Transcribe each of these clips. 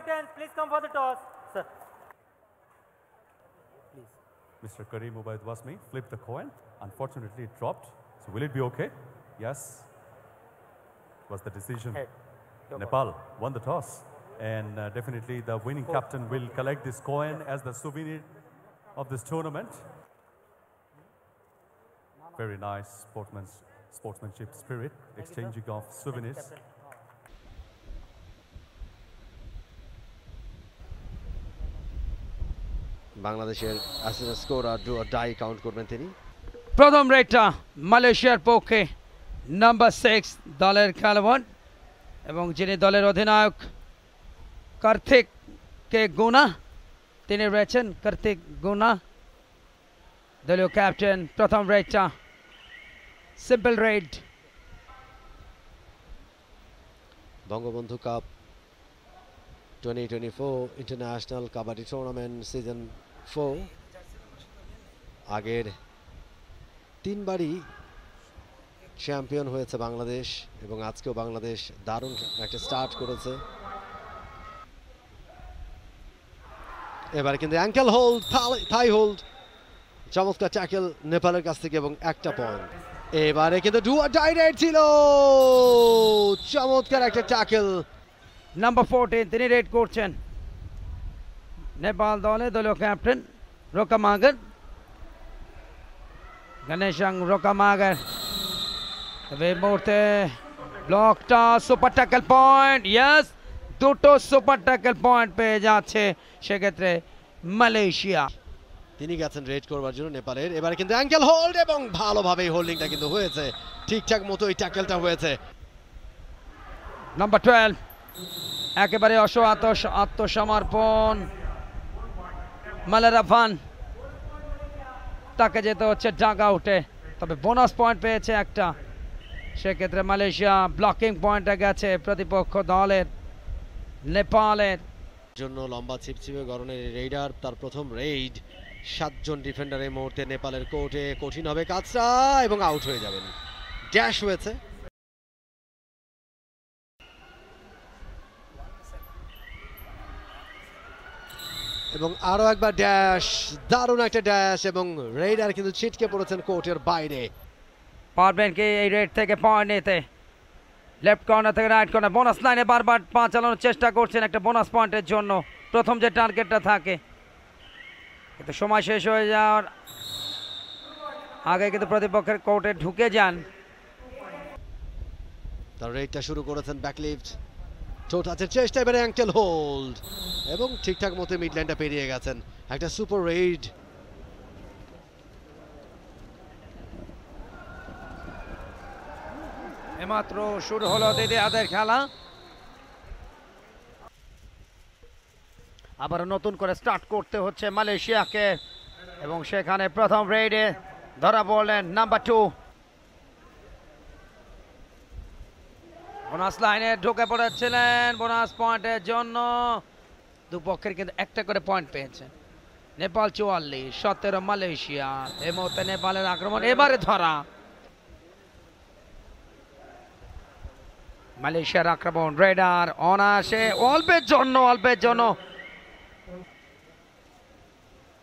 captains, please come for the toss. Sir. Please. Mr. Kareem Ubaid Wasmi flipped the coin. Unfortunately, it dropped. So will it be okay? Yes. Was the decision. Head. Nepal won the toss. And definitely the winning captain will collect this coin as the souvenir of this tournament. Very nice sportsmanship spirit, exchanging of souvenirs. বাংলাদেশের assistant scorer do or die count করবেন তিনি। প্রথম রেটটা মালয়েশিয়ার পক্ষে number 6 দলের খেলোয়াড় এবং যিনি দলের অধিনায়ক কার্তিক কে গুনা, তিনি রয়েছেন কার্তিক গুনা দলীয় ক্যাপ্টেন। প্রথম রেটটা simple red. Bangabandhu cup 2024 international kabaddi tournament season 4 আগের তিনবারই চ্যাম্পিয়ন হয়েছে বাংলাদেশ এবং আজকেও বাংলাদেশ দারুণ একটা স্টার্ট করেছে। এবারে কিন্তু অ্যাঙ্কেল হোল্ড, থাই হোল্ড, চমৎকার ট্যাকেল নেপালের কাছ থেকে এবং একটা পয়েন্ট। এবারে কিন্তু ডু অর ডাই রেড ছিল, চমৎকার একটা ট্যাকেল। নাম্বার 14 তিনি রেড করছেন নেপাল দলে দলীয় ক্যাপ্টেন রোকামাগার, গণেশাং রোকামাগার। তবে এই মুহূর্তে ব্লকটা সুপার ট্যাকেল পয়েন্ট, ইয়েস, দুটো সুপার ট্যাকেল পয়েন্ট পেয়ে যাচ্ছে সেক্ষেত্রে মালয়েশিয়া। তিনি গেছেন রেড করবার জন্য নেপালের। এবারে কিন্তু অ্যাঙ্কেল হোল্ড এবং ভালোভাবে হোল্ডিংটা কিন্তু হয়েছে, ঠিকঠাক মতো এই ট্যাকেলটা হয়েছে। নাম্বার 12 একেবারে আত্মসমর্পণ মালারাফান, তাকে যেতে হচ্ছে ডাগ আউটে, তবে বোনাস পয়েন্ট পেয়েছে একটা, সেক্ষেত্রে মালয়েশিয়া ব্লকিং পয়েন্টে গেছে প্রতিপক্ষ দলের নেপালের জন্য। লম্বা ছিপছিপে গরনের রেইডার, তার প্রথম রেইড, 7 জন ডিফেন্ডার এই মুহূর্তে নেপালের কোর্টে, কঠিন হবে কাজটা এবং আউট হয়ে যাবেন। ড্যাশ হয়েছে এবং আরো একবার ড্যাশ, দারুণ একটা ড্যাশ এবং রেইডার কিন্তু ছিটকে পড়েছেন কোর্টের বাইরে। পারবেন কি এই রেড থেকে পয়েন্ট নিতে? লেফট কর্নার থেকে রাইট কর্নার, বোনাস লাইনে বারবার পা চালানোর চেষ্টা করছেন একটা বোনাস পয়েন্টের জন্য, প্রথম যে টার্গেটটা থাকে, কিন্তু সময় শেষ হয়ে যাওয়ার আগে কিন্তু প্রতিপক্ষের কোর্টে ঢুকে যান। তার রেইডটা শুরু করেছেন ব্যাকলিফট, টো টাচের চেষ্টা, এবারে অ্যাঙ্কেল হোল্ড এবং ঠিকঠাক মতো মিডল্যান্ডটা পেরিয়ে গেছেন। একটা সুপার রেইড। এমাত্র শুরু হলো দিদিয়াদের খেলা, আবার নতুন করে স্টার্ট করতে হচ্ছে মালয়েশিয়াকে এবং সেখানে প্রথম রেইডে ধরা পড়লেন নাম্বার 2। বোনাস লাইনে ঢুকে পড়েছিলেন বোনাস পয়েন্টের জন্য, দুপক্ষের কিন্তু একটা করে পয়েন্ট পেয়েছে। নেপাল 44, 17 মালয়েশিয়া। এই মুহূর্তে নেপালের আক্রমণ এবারে ধরা, মালয়েশিয়ার আক্রমণ, রেডার অনায়াসে অল্পের জন্য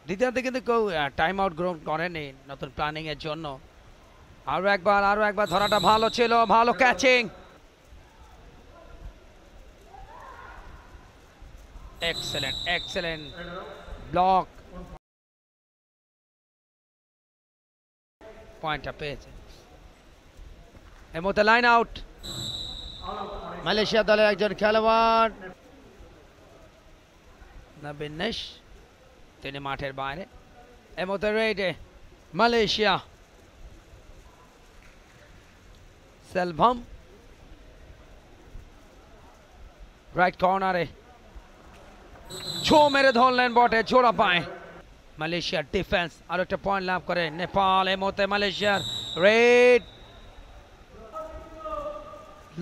দ্বিতীয়ার্ধে কিন্তু কেউ টাইম আউট গ্রহণ করেনি নতুন প্ল্যানিং এর জন্য। আরো একবার ধরাটা ভালো ছিল, ভালো ক্যাচিং, এক্সেলেন্ট ব্লক, পয়েন্টটা পেয়েছে। এই মুহূর্তে লাইন আউট মালয়েশিয়া দলের একজন খেলোয়াড় নাবিনেশ, তিনি মাঠের বাইরে। এই মুহূর্তে রেডে মালয়েশিয়া, সেলভাম রাইট কর্নারে ছো মেরে ধরলেন বটে, জোড়া পায় মালয়েশিয়ার ডিফেন্স। আর একটা পয়েন্ট লাভ করে নেপাল। এই মুহূর্তে মালয়েশিয়ার রেড,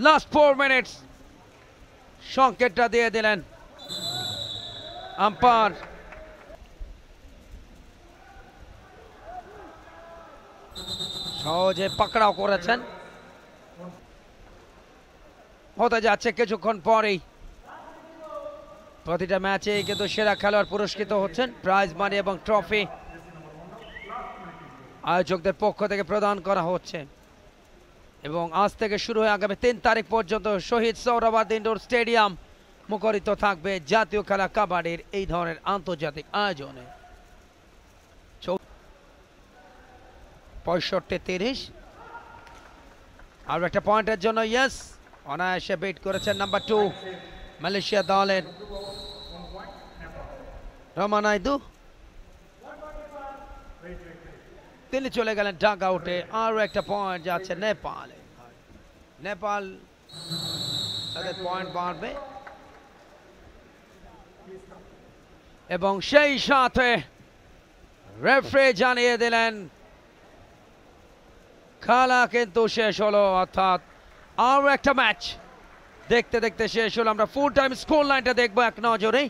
লাস্ট 4 মিনিটস সংকেতটা দিয়ে দিলেন আম্পায়ার। সহজে পাকড়াও করেছেন। হতে যাচ্ছে কিছুক্ষণ পরেই প্রতিটা ম্যাচে কিন্তু সেরা খেলোয়াড় পুরস্কৃত হচ্ছেন, প্রাইজ মানি এবং ট্রফি আয়োজকদের পক্ষ থেকে প্রদান করা হচ্ছে। এবং আজ থেকে শুরু হয়ে আগামী 3 তারিখ পর্যন্ত শহীদ সোহরাওয়ার্দী ইনডোর স্টেডিয়াম মুখরিত থাকবে জাতীয় খেলা কাবাডির এই ধরনের আন্তর্জাতিক আয়োজনে। 65-30 আর একটা পয়েন্টের জন্য ইয়েস অনায়াসে বিট করেছেন নাম্বার 2 মালয়েশিয়া দলের রমানাইদু। তিনি চলে গেলেন ডাক আউটে। আরও একটা পয়েন্ট যাচ্ছে নেপালে। নেপাল তাদের পয়েন্ট বাড়বে এবং সেই সাথে রেফারি জানিয়ে দিলেন খেলা কিন্তু শেষ হলো, অর্থাৎ আরও একটা ম্যাচ দেখতে দেখতে শেষ হলো। আমরা ফুল টাইম স্কোর লাইনটা দেখবো এক নজরে।